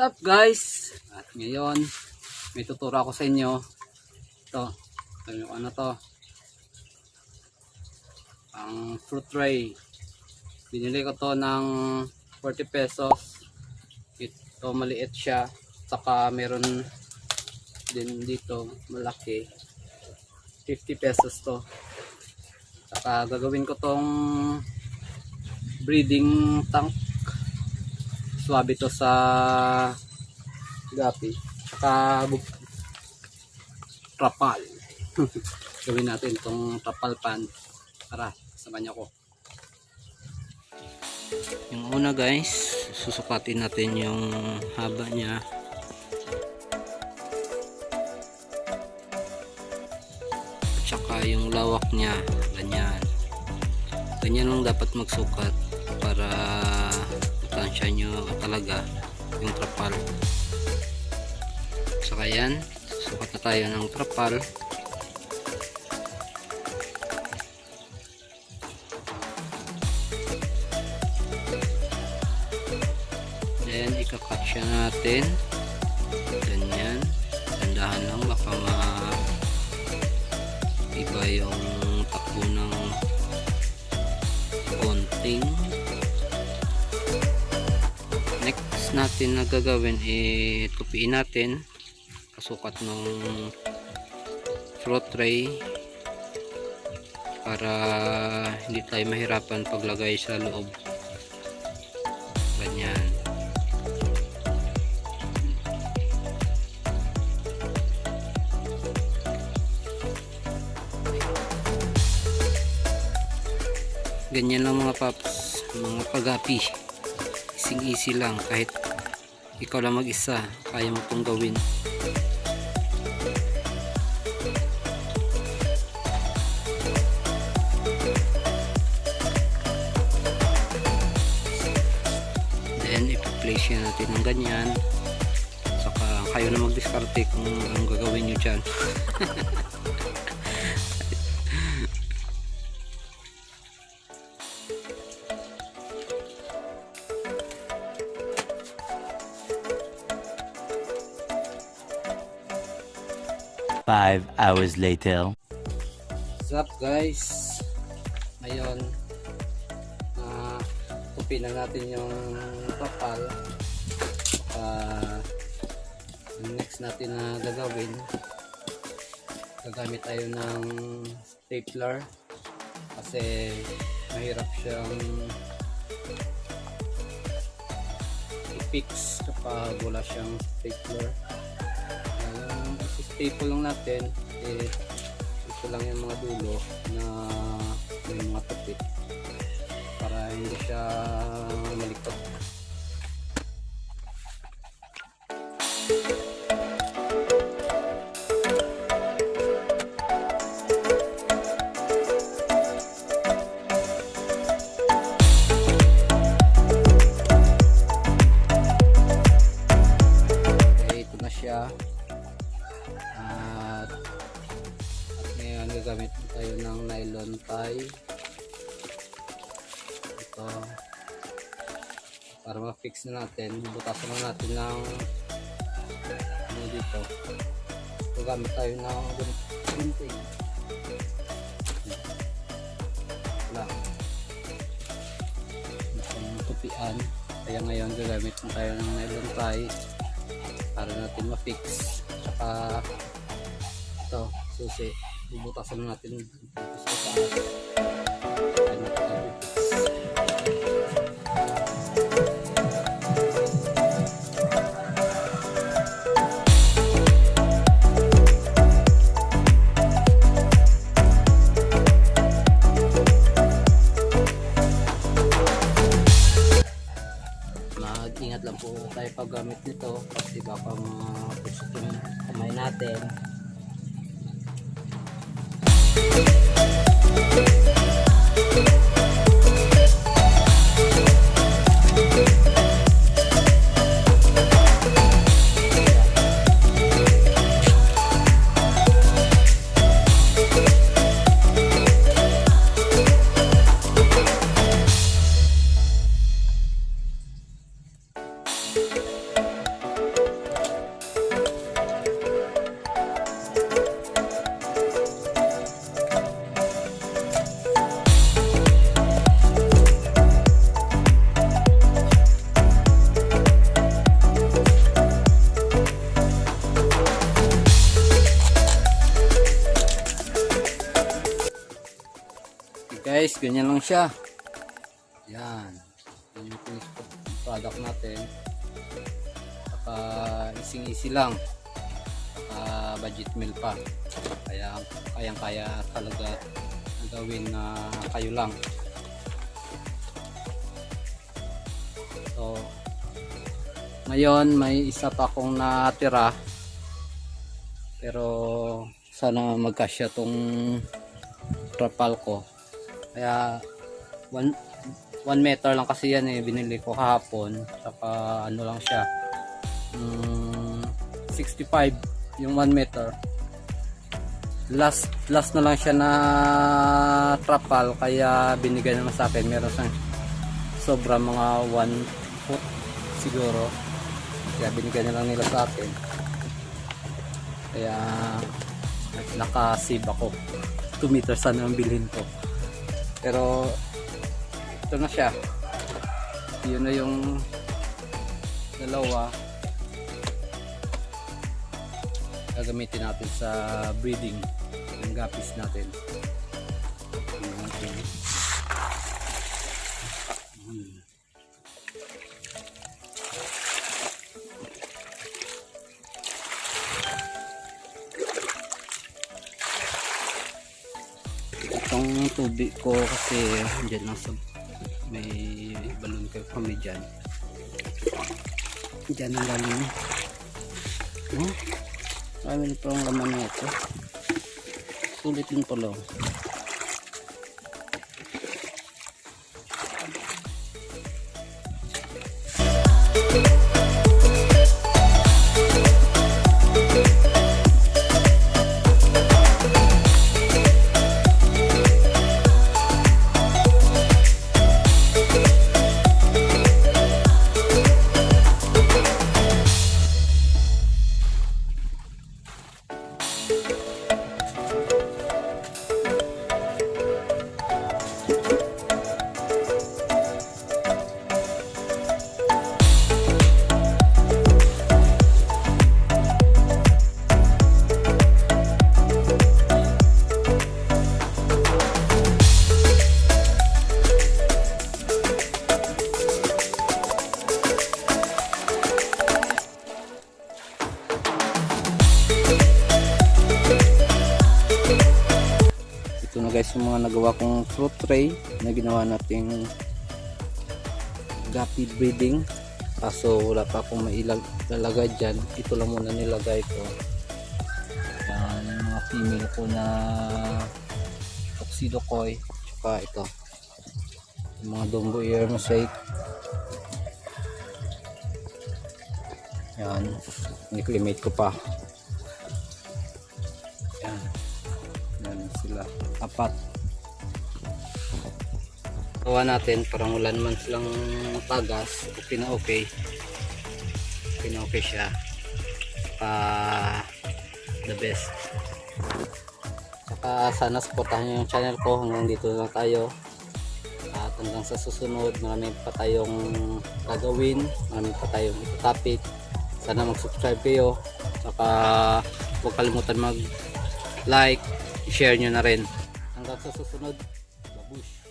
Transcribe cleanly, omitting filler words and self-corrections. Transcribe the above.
What's up guys? At ngayon may tuturo ako sa inyo. Ito yung ano to, ang fruit tray. Binili ko to ng 40 pesos. Ito maliit siya, saka meron din dito malaki, 50 pesos to. Saka gagawin ko tong breeding tank. Swabe to sa guppy, saka trapal. Gawin natin itong trapal pan. Tara, samahan niyo ko. Yung una guys, susukatin natin yung haba niya. At saka yung lawak niya, ganyan. Ganyan lang dapat magsukat para tansya nyo talaga yung trapal. Saka yan, sukat na tayo ng trapal. Then ikakat siya natin ganyan, dandahan lang, baka iba yung takbo ng konting. Next natin na gagawin, tupiin natin kasukat ng fruit tray para hindi tayo mahirapan paglagay sa loob. Ganyan. Ganyan lang mga paps, mga pagapi. Easy lang, kahit ikaw lang mag-isa kaya mo itong gawin. Then ipa-place yan natin ng ganyan, saka kayo na mag-diskarte kung anong gagawin nyo dyan. 5 hours later. What's up guys? Ngayon tupiin na natin yung trapal. Next natin na gagawin, gagamit tayo ng stapler kasi mahirap siyang i-fix kapag wala siyang stapler. Staple lang natin, ito lang yung mga dulo na may mga tupit para hindi siya malikot. Okay, ito na siya. Gagamit tayo ng nylon tie ito para ma-fix na natin. Butasan lang natin ng dito. Gagamit tayo ng gunting lang ng tupian. Kaya ngayon gagamit tayo ng nylon tie para natin ma-fix. Saka ito, susi, bubutasan natin dito sa taas. Mag-ingat lang po tayo paggamit nito kasi baka mapusok yung kamay natin. Guys, ganyan lang siya. Yan. Yan yung finished product natin. Saka easy lang. Saka budget meal pa. Kaya kayang-kaya talaga gawin na kayo lang. So, ngayon may isa pa akong natira. Pero sana magkasya tong trapal ko. Kaya 1 meter lang kasi yan binili ko kahapon. Saka ano lang siya 65 yung 1 meter. Last na lang siya na trapal, kaya binigay naman sa akin. Meron siyang sobra mga 1 foot siguro, kaya binigay na lang nila sa akin. Kaya naka-save ako. 2 meters sana ang bilhin ko, pero ito na siya. Yun na yung dalawa gagamitin natin sa breeding yung guppies natin. Itong tubig ko kasi dyan lang sa may balon kayo kami dyan ang galing. Marami na parang laman na ito. Sulit din pala. Ito na guys yung mga nagawa kong fruit tray na ginawa nating guppy breeding. Kaso wala pa akong mailalagay dyan. Ito lang muna nilagay ko. Yan yung mga female ko na tuxedo koi. Tsaka ito yung mga dumbo ear mosaic. Yan, niclimate ko pa. Yan sila, 4. Gawa natin, parang wala naman silang tagas. Okay na okay. Okay na okay siya. The best. Saka sana supportahan nyo yung channel ko. Hanggang dito lang tayo. At hanggang sa susunod, marami pa tayong gagawin. Marami pa tayong topic. Sana mag-subscribe kayo. Saka huwag kalimutan mag-like. I-share nyo na rin. Hanggang sa susunod. Babush!